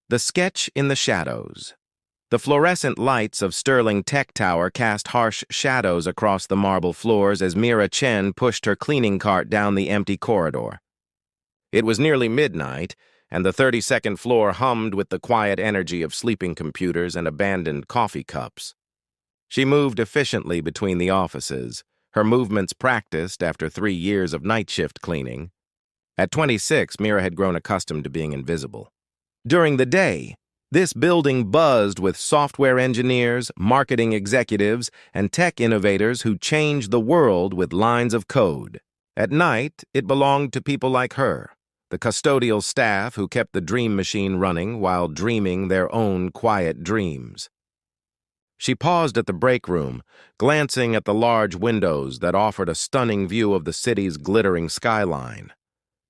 The sketch in the shadows. The fluorescent lights of Sterling Tech Tower cast harsh shadows across the marble floors as Mira Chen pushed her cleaning cart down the empty corridor. It was nearly midnight, and the 32nd floor hummed with the quiet energy of sleeping computers and abandoned coffee cups. She moved efficiently between the offices, her movements practiced after 3 years of night shift cleaning. At 26, Mira had grown accustomed to being invisible. During the day, this building buzzed with software engineers, marketing executives, and tech innovators who changed the world with lines of code. At night, it belonged to people like her, the custodial staff who kept the dream machine running while dreaming their own quiet dreams. She paused at the break room, glancing at the large windows that offered a stunning view of the city's glittering skyline.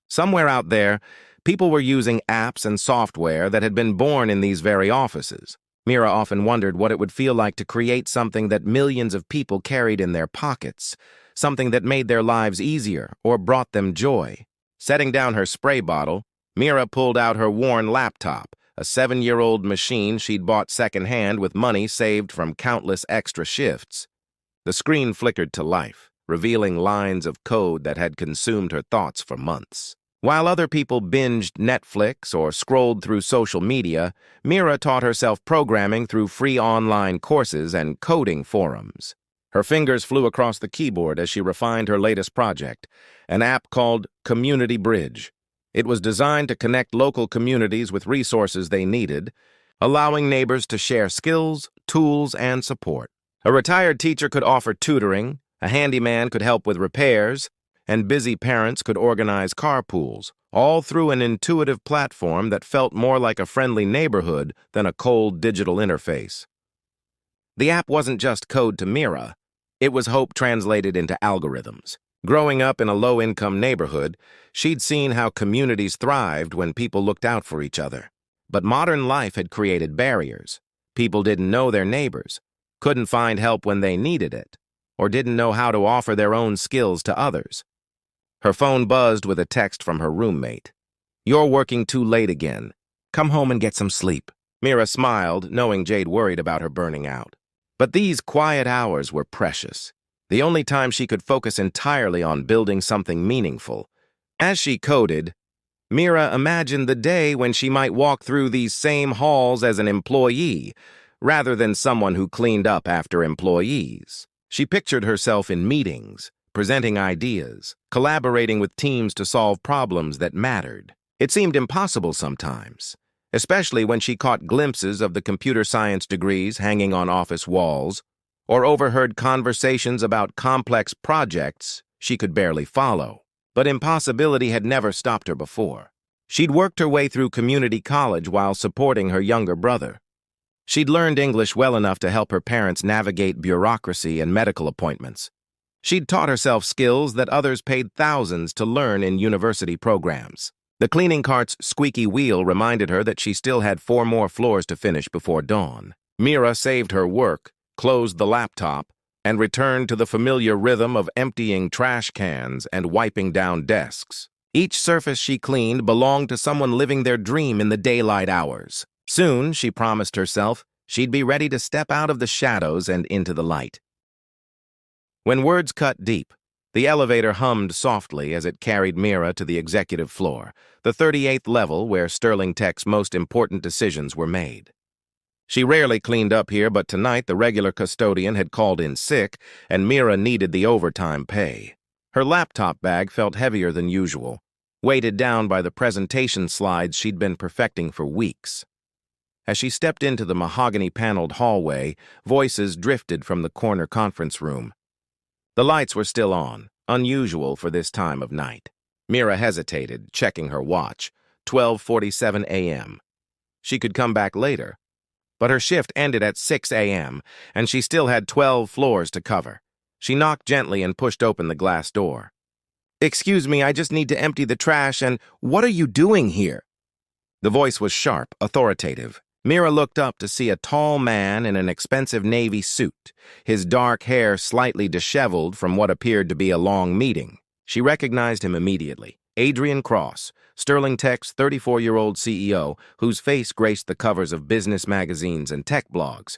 Somewhere out there, people were using apps and software that had been born in these very offices. Mira often wondered what it would feel like to create something that millions of people carried in their pockets, something that made their lives easier or brought them joy. Setting down her spray bottle, Mira pulled out her worn laptop, a 7-year-old machine she'd bought secondhand with money saved from countless extra shifts. The screen flickered to life, revealing lines of code that had consumed her thoughts for months. While other people binged Netflix or scrolled through social media, Mira taught herself programming through free online courses and coding forums. Her fingers flew across the keyboard as she refined her latest project, an app called Community Bridge. It was designed to connect local communities with resources they needed, allowing neighbors to share skills, tools, and support. A retired teacher could offer tutoring, a handyman could help with repairs, and busy parents could organize carpools, all through an intuitive platform that felt more like a friendly neighborhood than a cold digital interface. The app wasn't just code to Mira, it was hope translated into algorithms. Growing up in a low-income neighborhood, she'd seen how communities thrived when people looked out for each other. But modern life had created barriers. People didn't know their neighbors, couldn't find help when they needed it, or didn't know how to offer their own skills to others. Her phone buzzed with a text from her roommate. "You're working too late again. Come home and get some sleep." Mira smiled, knowing Jade worried about her burning out. But these quiet hours were precious, the only time she could focus entirely on building something meaningful. As she coded, Mira imagined the day when she might walk through these same halls as an employee, rather than someone who cleaned up after employees. She pictured herself in meetings, presenting ideas, collaborating with teams to solve problems that mattered. It seemed impossible sometimes, especially when she caught glimpses of the computer science degrees hanging on office walls, or overheard conversations about complex projects she could barely follow. But impossibility had never stopped her before. She'd worked her way through community college while supporting her younger brother. She'd learned English well enough to help her parents navigate bureaucracy and medical appointments. She'd taught herself skills that others paid thousands to learn in university programs. The cleaning cart's squeaky wheel reminded her that she still had 4 more floors to finish before dawn. Mira saved her work, closed the laptop, and returned to the familiar rhythm of emptying trash cans and wiping down desks. Each surface she cleaned belonged to someone living their dream in the daylight hours. Soon, she promised herself, she'd be ready to step out of the shadows and into the light. When words cut deep, the elevator hummed softly as it carried Mira to the executive floor, the 38th level where Sterling Tech's most important decisions were made. She rarely cleaned up here, but tonight the regular custodian had called in sick, and Mira needed the overtime pay. Her laptop bag felt heavier than usual, weighted down by the presentation slides she'd been perfecting for weeks. As she stepped into the mahogany-paneled hallway, voices drifted from the corner conference room. The lights were still on, unusual for this time of night. Mira hesitated, checking her watch. 12:47 a.m. She could come back later, but her shift ended at 6 a.m., and she still had 12 floors to cover. She knocked gently and pushed open the glass door. "Excuse me, I just need to empty the trash and—" "What are you doing here?" The voice was sharp, authoritative. Mira looked up to see a tall man in an expensive navy suit, his dark hair slightly disheveled from what appeared to be a long meeting. She recognized him immediately. Adrian Cross, Sterling Tech's 34-year-old CEO, whose face graced the covers of business magazines and tech blogs.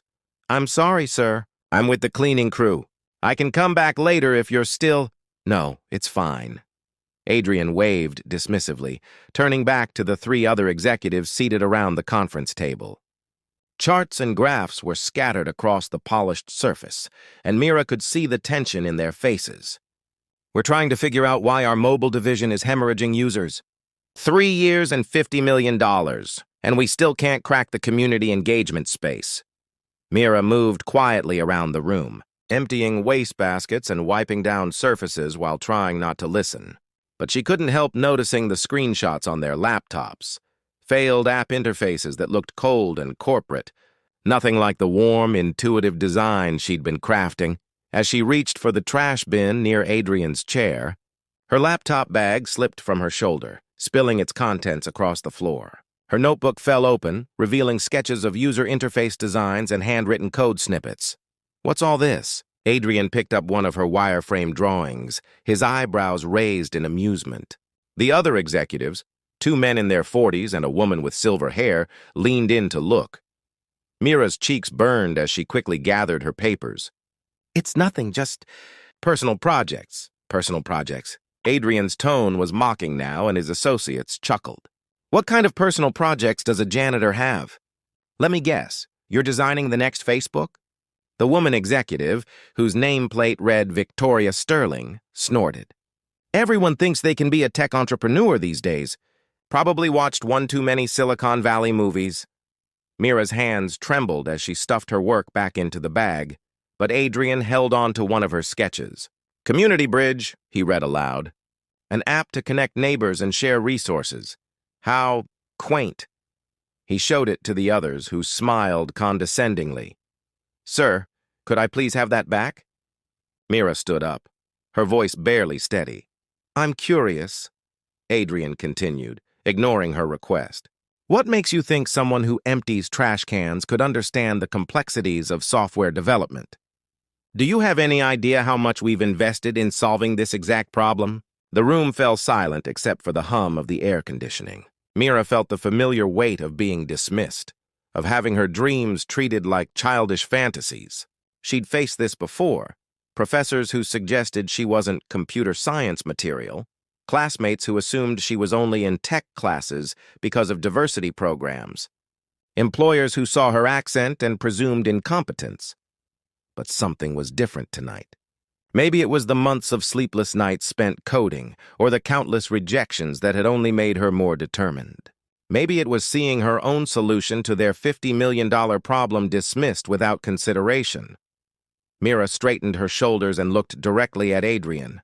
"I'm sorry, sir. I'm with the cleaning crew. I can come back later if you're still—" "No, it's fine." Adrian waved dismissively, turning back to the three other executives seated around the conference table. Charts and graphs were scattered across the polished surface, and Mira could see the tension in their faces. "We're trying to figure out why our mobile division is hemorrhaging users. 3 years and $50 million, and we still can't crack the community engagement space." Mira moved quietly around the room, emptying wastebaskets and wiping down surfaces while trying not to listen. But she couldn't help noticing the screenshots on their laptops. Failed app interfaces that looked cold and corporate. Nothing like the warm, intuitive design she'd been crafting. As she reached for the trash bin near Adrian's chair, her laptop bag slipped from her shoulder, spilling its contents across the floor. Her notebook fell open, revealing sketches of user interface designs and handwritten code snippets. "What's all this?" Adrian picked up one of her wireframe drawings, his eyebrows raised in amusement. The other executives, 2 men in their 40s and a woman with silver hair, leaned in to look. Mira's cheeks burned as she quickly gathered her papers. "It's nothing, just personal projects. Personal projects." Adrian's tone was mocking now, and his associates chuckled. "What kind of personal projects does a janitor have? Let me guess, you're designing the next Facebook?" The woman executive, whose nameplate read Victoria Sterling, snorted. "Everyone thinks they can be a tech entrepreneur these days. Probably watched one too many Silicon Valley movies." Mira's hands trembled as she stuffed her work back into the bag, but Adrian held on to one of her sketches. "Community Bridge," he read aloud. "An app to connect neighbors and share resources. How quaint." He showed it to the others, who smiled condescendingly. "Sir, could I please have that back?" Mira stood up, her voice barely steady. "I'm curious," Adrian continued, ignoring her request. "What makes you think someone who empties trash cans could understand the complexities of software development? Do you have any idea how much we've invested in solving this exact problem?" The room fell silent except for the hum of the air conditioning. Mira felt the familiar weight of being dismissed, of having her dreams treated like childish fantasies. She'd faced this before. Professors who suggested she wasn't computer science material, classmates who assumed she was only in tech classes because of diversity programs, employers who saw her accent and presumed incompetence. But something was different tonight. Maybe it was the months of sleepless nights spent coding, or the countless rejections that had only made her more determined. Maybe it was seeing her own solution to their $50 million problem dismissed without consideration. Mira straightened her shoulders and looked directly at Adrian.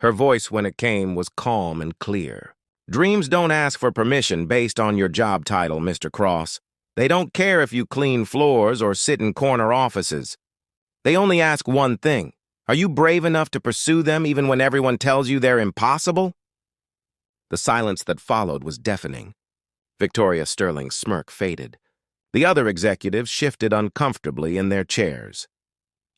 Her voice, when it came, was calm and clear. "Dreams don't ask for permission based on your job title, Mr. Cross. They don't care if you clean floors or sit in corner offices. They only ask one thing. Are you brave enough to pursue them even when everyone tells you they're impossible?" The silence that followed was deafening. Victoria Sterling's smirk faded. The other executives shifted uncomfortably in their chairs.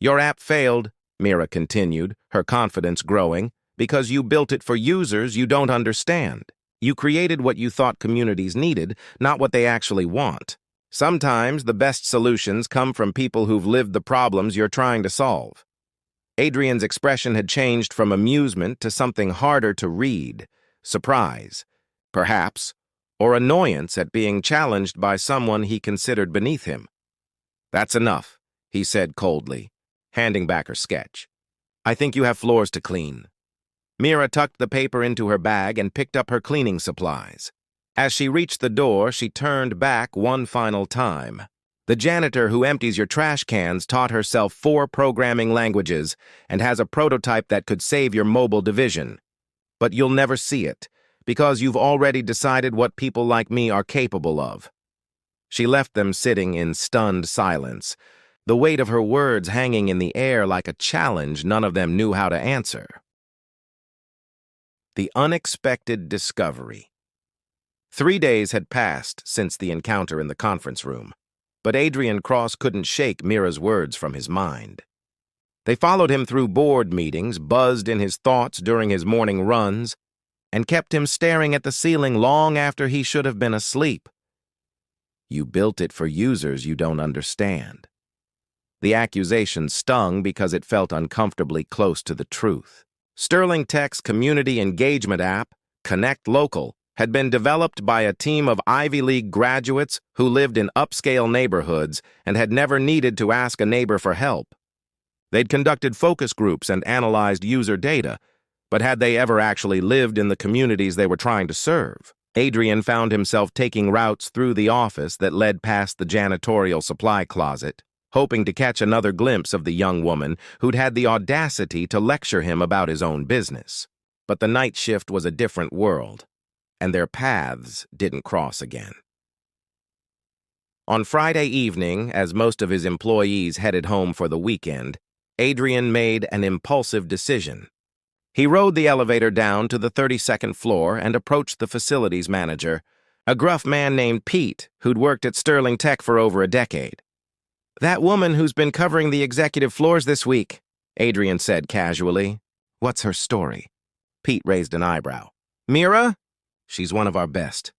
"Your app failed," Mira continued, her confidence growing, "because you built it for users you don't understand. You created what you thought communities needed, not what they actually want. Sometimes the best solutions come from people who've lived the problems you're trying to solve." Adrian's expression had changed from amusement to something harder to read, surprise, perhaps, or annoyance at being challenged by someone he considered beneath him. "That's enough," he said coldly, handing back her sketch. "I think you have floors to clean." Mira tucked the paper into her bag and picked up her cleaning supplies. As she reached the door, she turned back one final time. "The janitor who empties your trash cans taught herself 4 programming languages and has a prototype that could save your mobile division. But you'll never see it, because you've already decided what people like me are capable of." She left them sitting in stunned silence, the weight of her words hanging in the air like a challenge none of them knew how to answer. The unexpected discovery. 3 days had passed since the encounter in the conference room, but Adrian Cross couldn't shake Mira's words from his mind. They followed him through board meetings, buzzed in his thoughts during his morning runs, and kept him staring at the ceiling long after he should have been asleep. You built it for users you don't understand. The accusation stung because it felt uncomfortably close to the truth. Sterling Tech's community engagement app, Connect Local, had been developed by a team of Ivy League graduates who lived in upscale neighborhoods and had never needed to ask a neighbor for help. They'd conducted focus groups and analyzed user data, but had they ever actually lived in the communities they were trying to serve? Adrian found himself taking routes through the office that led past the janitorial supply closet, hoping to catch another glimpse of the young woman who'd had the audacity to lecture him about his own business. But the night shift was a different world, and their paths didn't cross again. On Friday evening, as most of his employees headed home for the weekend, Adrian made an impulsive decision. He rode the elevator down to the 32nd floor and approached the facilities manager, a gruff man named Pete who'd worked at Sterling Tech for over a decade. "That woman who's been covering the executive floors this week," Adrian said casually. "What's her story?" Pete raised an eyebrow. "Mira? She's one of our best.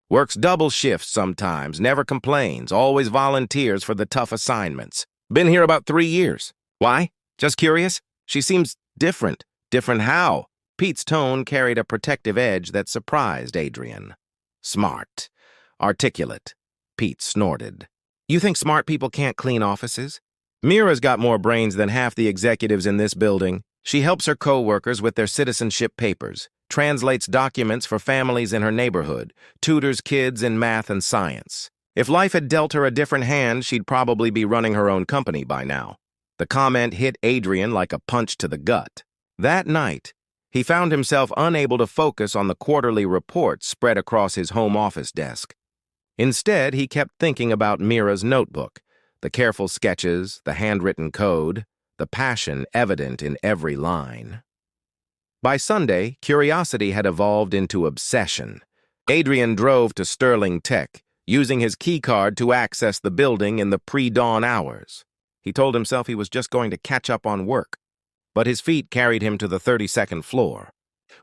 Works double shifts sometimes, never complains, always volunteers for the tough assignments. Been here about 3 years. Why? Just curious? She seems different. Different how?" Pete's tone carried a protective edge that surprised Adrian. "Smart. Articulate." Pete snorted. "You think smart people can't clean offices? Mira's got more brains than half the executives in this building. She helps her co-workers with their citizenship papers, translates documents for families in her neighborhood, tutors kids in math and science. If life had dealt her a different hand, she'd probably be running her own company by now." The comment hit Adrian like a punch to the gut. That night, he found himself unable to focus on the quarterly reports spread across his home office desk. Instead, he kept thinking about Mira's notebook, the careful sketches, the handwritten code, the passion evident in every line. By Sunday, curiosity had evolved into obsession. Adrian drove to Sterling Tech, using his keycard to access the building in the pre-dawn hours. He told himself he was just going to catch up on work, but his feet carried him to the 32nd floor,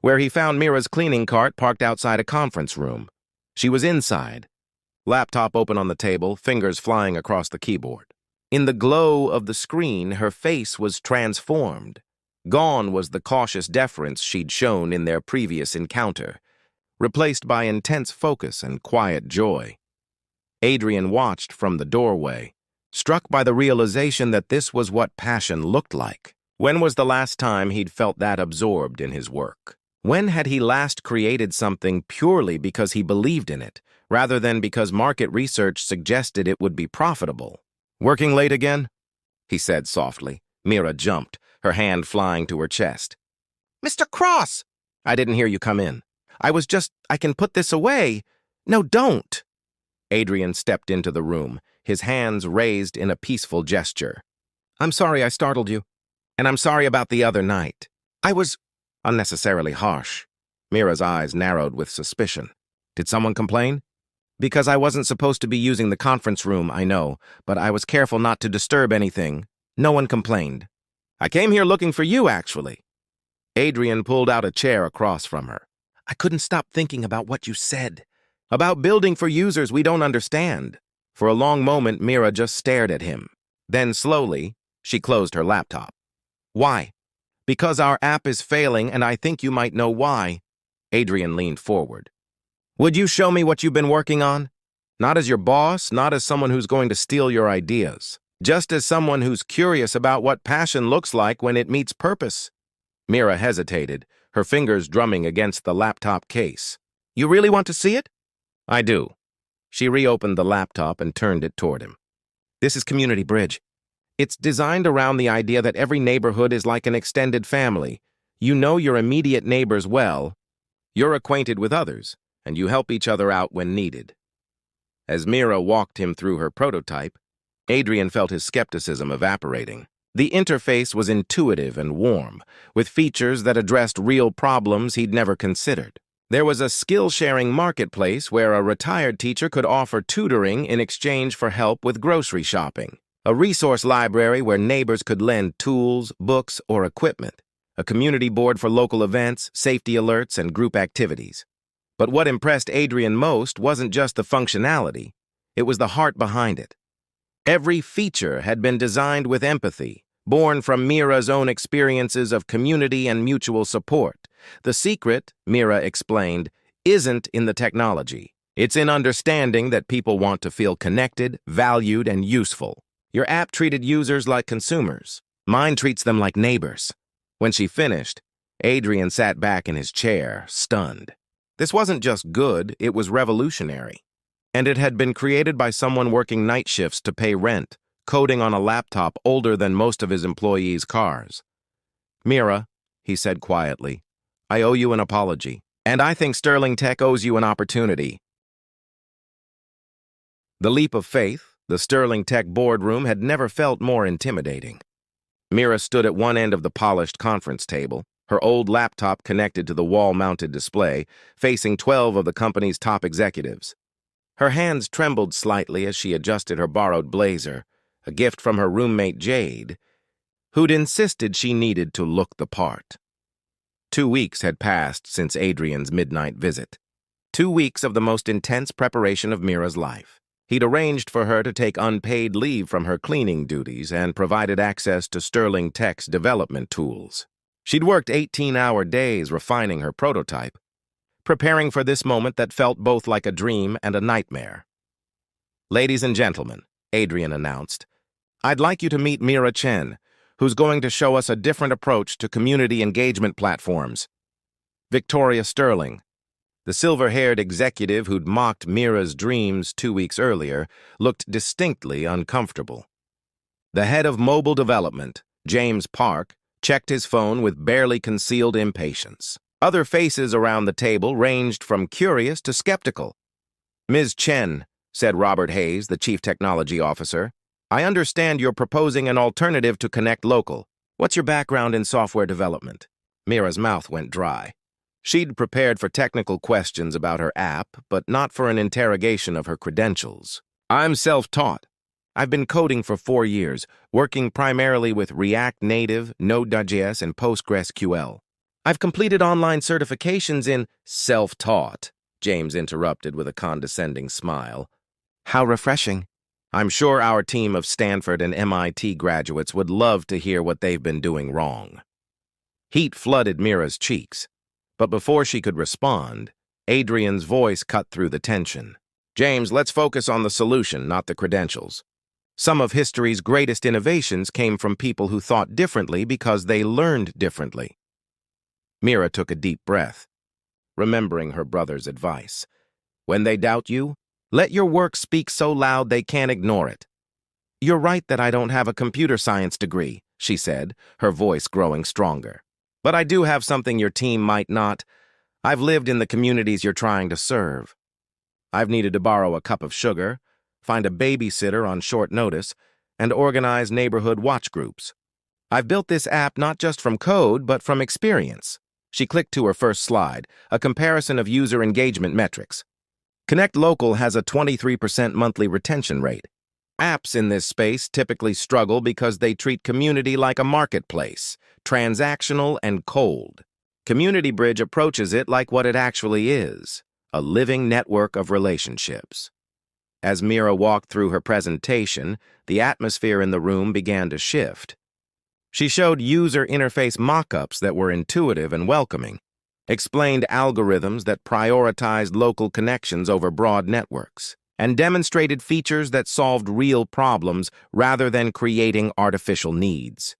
where he found Mira's cleaning cart parked outside a conference room. She was inside, laptop open on the table, fingers flying across the keyboard. In the glow of the screen, her face was transformed. Gone was the cautious deference she'd shown in their previous encounter, replaced by intense focus and quiet joy. Adrian watched from the doorway, struck by the realization that this was what passion looked like. When was the last time he'd felt that absorbed in his work? When had he last created something purely because he believed in it, rather than because market research suggested it would be profitable? "Working late again?" he said softly. Mira jumped, her hand flying to her chest. "Mr. Cross!" "I didn't hear you come in. I can put this away." "No, don't." Adrian stepped into the room, his hands raised in a peaceful gesture. "I'm sorry I startled you. And I'm sorry about the other night. I was unnecessarily harsh." Mira's eyes narrowed with suspicion. "Did someone complain?" "Because I wasn't supposed to be using the conference room, I know, but I was careful not to disturb anything. No one complained." "I came here looking for you, actually." Adrian pulled out a chair across from her. "I couldn't stop thinking about what you said. About building for users we don't understand." For a long moment, Mira just stared at him. Then, slowly, she closed her laptop. "Why?" "Because our app is failing, and I think you might know why." Adrian leaned forward. "Would you show me what you've been working on? Not as your boss, not as someone who's going to steal your ideas. Just as someone who's curious about what passion looks like when it meets purpose." Mira hesitated, her fingers drumming against the laptop case. "You really want to see it?" "I do." She reopened the laptop and turned it toward him. "This is Community Bridge. It's designed around the idea that every neighborhood is like an extended family. You know your immediate neighbors well. You're acquainted with others, and you help each other out when needed." As Mira walked him through her prototype, Adrian felt his skepticism evaporating. The interface was intuitive and warm, with features that addressed real problems he'd never considered. There was a skill-sharing marketplace where a retired teacher could offer tutoring in exchange for help with grocery shopping. A resource library where neighbors could lend tools, books, or equipment. a community board for local events, safety alerts, and group activities. But what impressed Adrian most wasn't just the functionality, it was the heart behind it. Every feature had been designed with empathy, born from Mira's own experiences of community and mutual support. The secret, Mira explained, isn't in the technology. It's in understanding that people want to feel connected, valued, and useful. Your app treated users like consumers. Mine treats them like neighbors. When she finished, Adrian sat back in his chair, stunned. This wasn't just good, it was revolutionary. And it had been created by someone working night shifts to pay rent, coding on a laptop older than most of his employees' cars. Mira, he said quietly, I owe you an apology, and I think Sterling Tech owes you an opportunity. The leap of faith, the Sterling Tech boardroom had never felt more intimidating. Mira stood at one end of the polished conference table, her old laptop connected to the wall-mounted display, facing 12 of the company's top executives. Her hands trembled slightly as she adjusted her borrowed blazer, a gift from her roommate Jade, who'd insisted she needed to look the part. 2 weeks had passed since Adrian's midnight visit. 2 weeks of the most intense preparation of Mira's life. He'd arranged for her to take unpaid leave from her cleaning duties and provided access to Sterling Tech's development tools. She'd worked 18-hour days refining her prototype, preparing for this moment that felt both like a dream and a nightmare. Ladies and gentlemen, Adrian announced, I'd like you to meet Mira Chen, who's going to show us a different approach to community engagement platforms. Victoria Sterling, the silver-haired executive who'd mocked Mira's dreams 2 weeks earlier, looked distinctly uncomfortable. The head of mobile development, James Park, checked his phone with barely concealed impatience. Other faces around the table ranged from curious to skeptical. Ms. Chen, said Robert Hayes, the chief technology officer, I understand you're proposing an alternative to Connect Local. What's your background in software development? Mira's mouth went dry. She'd prepared for technical questions about her app, but not for an interrogation of her credentials. I'm self-taught. I've been coding for 4 years, working primarily with React Native, Node.js, and PostgreSQL. I've completed online certifications in self-taught, James interrupted with a condescending smile. How refreshing. I'm sure our team of Stanford and MIT graduates would love to hear what they've been doing wrong. Heat flooded Mira's cheeks, but before she could respond, Adrian's voice cut through the tension. James, let's focus on the solution, not the credentials. Some of history's greatest innovations came from people who thought differently because they learned differently. Mira took a deep breath, remembering her brother's advice. When they doubt you, let your work speak so loud they can't ignore it. You're right that I don't have a computer science degree, she said, her voice growing stronger. But I do have something your team might not. I've lived in the communities you're trying to serve. I've needed to borrow a cup of sugar, find a babysitter on short notice, and organize neighborhood watch groups. I've built this app not just from code, but from experience. She clicked to her first slide, a comparison of user engagement metrics. Connect Local has a 23% monthly retention rate. Apps in this space typically struggle because they treat community like a marketplace, transactional and cold. Community Bridge approaches it like what it actually is, a living network of relationships. As Mira walked through her presentation, the atmosphere in the room began to shift. She showed user interface mock-ups that were intuitive and welcoming, explained algorithms that prioritized local connections over broad networks, and demonstrated features that solved real problems rather than creating artificial needs.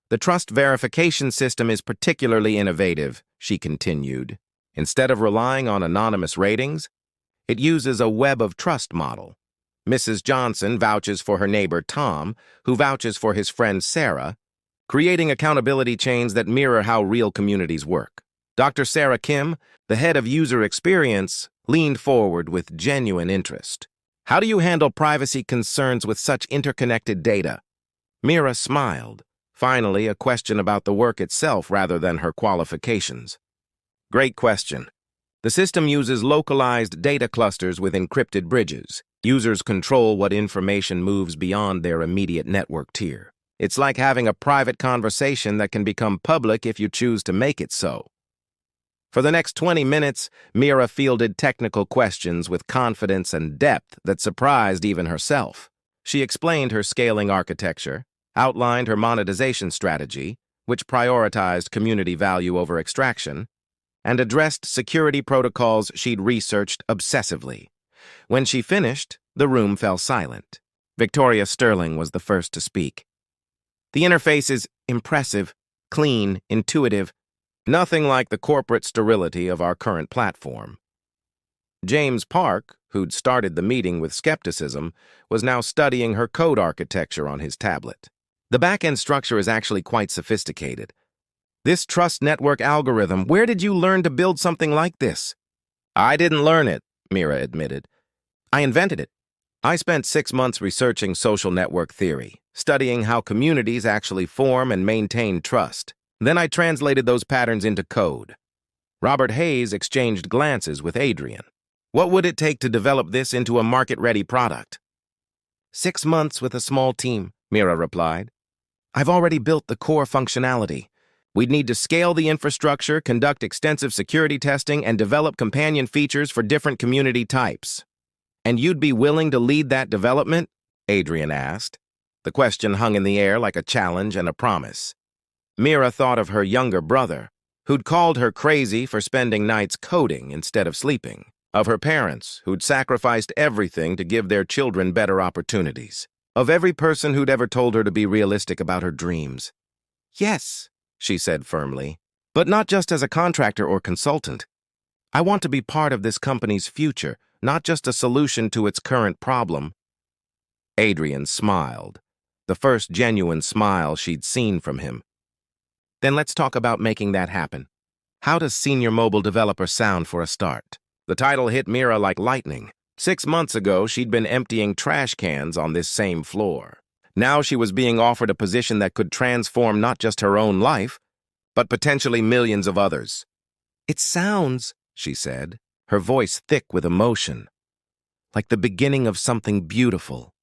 The trust verification system is particularly innovative, she continued. Instead of relying on anonymous ratings, it uses a web of trust model. Mrs. Johnson vouches for her neighbor Tom, who vouches for his friend Sarah, creating accountability chains that mirror how real communities work. Dr. Sarah Kim, the head of user experience, leaned forward with genuine interest. How do you handle privacy concerns with such interconnected data? Mira smiled. Finally, a question about the work itself rather than her qualifications. Great question. The system uses localized data clusters with encrypted bridges. Users control what information moves beyond their immediate network tier. It's like having a private conversation that can become public if you choose to make it so. For the next 20 minutes, Mira fielded technical questions with confidence and depth that surprised even herself. She explained her scaling architecture, outlined her monetization strategy, which prioritized community value over extraction, and addressed security protocols she'd researched obsessively. When she finished, the room fell silent. Victoria Sterling was the first to speak. The interface is impressive, clean, intuitive, nothing like the corporate sterility of our current platform. James Park, who'd started the meeting with skepticism, was now studying her code architecture on his tablet. The back-end structure is actually quite sophisticated. This trust network algorithm, where did you learn to build something like this? I didn't learn it, Mira admitted. I invented it. I spent 6 months researching social network theory, studying how communities actually form and maintain trust. Then I translated those patterns into code. Robert Hayes exchanged glances with Adrian. What would it take to develop this into a market-ready product? 6 months with a small team, Mira replied. I've already built the core functionality. We'd need to scale the infrastructure, conduct extensive security testing, and develop companion features for different community types. And you'd be willing to lead that development? Adrian asked. The question hung in the air like a challenge and a promise. Mira thought of her younger brother, who'd called her crazy for spending nights coding instead of sleeping, of her parents, who'd sacrificed everything to give their children better opportunities, of every person who'd ever told her to be realistic about her dreams. Yes, she said firmly, but not just as a contractor or consultant. I want to be part of this company's future, not just a solution to its current problem. Adrian smiled, the first genuine smile she'd seen from him. Then let's talk about making that happen. How does senior mobile developer sound for a start? The title hit Mira like lightning. 6 months ago, she'd been emptying trash cans on this same floor. Now she was being offered a position that could transform not just her own life, but potentially millions of others. It sounds, she said, her voice thick with emotion, like the beginning of something beautiful.